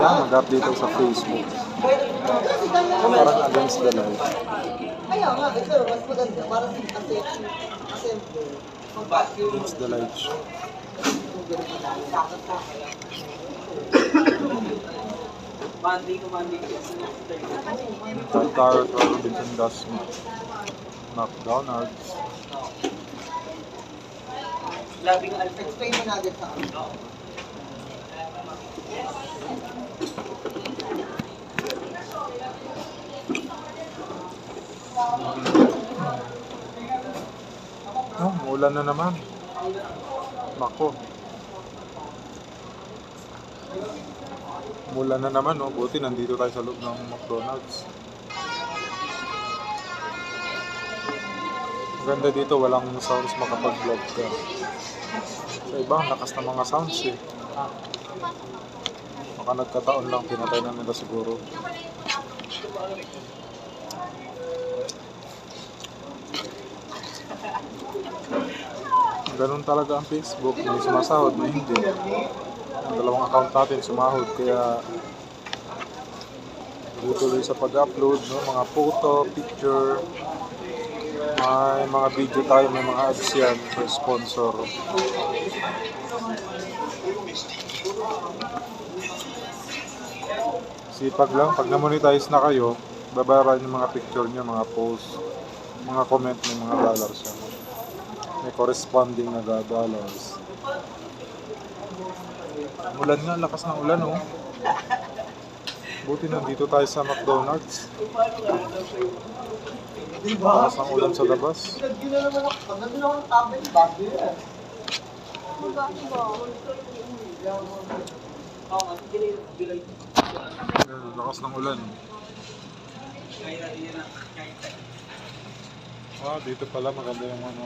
Mag-update ako sa Facebook. Parang against the light. Kaya nga, ito, mas maganda. Parang kasi Against the light siya. Entire Robinson Gas McDonald's. labing explain mo natin sa akin. Oh, ulan na naman. Nako. Mulan na naman, no? Buti nandito tayo sa loob ng McDonald's. Maganda dito, walang sounds makapag-vlog ka. Sa iba, ang lakas ng mga sounds eh. Baka nagkataon lang, pinatay na nila siguro. Ganun talaga ang Facebook, may sumasahod, may hindi. Ang dalawang account natin sumahod, kaya tuloy sa pag-upload, no? Mga photo, picture, may mga video tayo, may mga ads yan for sponsor. Sipag lang, pag na-monetize na kayo, babayaran yung mga picture nyo, mga post, mga comment, may mga dollars yan. May corresponding na dollars. Ulan nga, lakas ng ulan, oh. Buti nandito tayo sa McDonald's. Lakas ng ulan sa labas. Nagdino naman ako. Nagdino ako ng tablet, bago yan. Lakas ng ulan. Ah, dito pala maganda yung ano.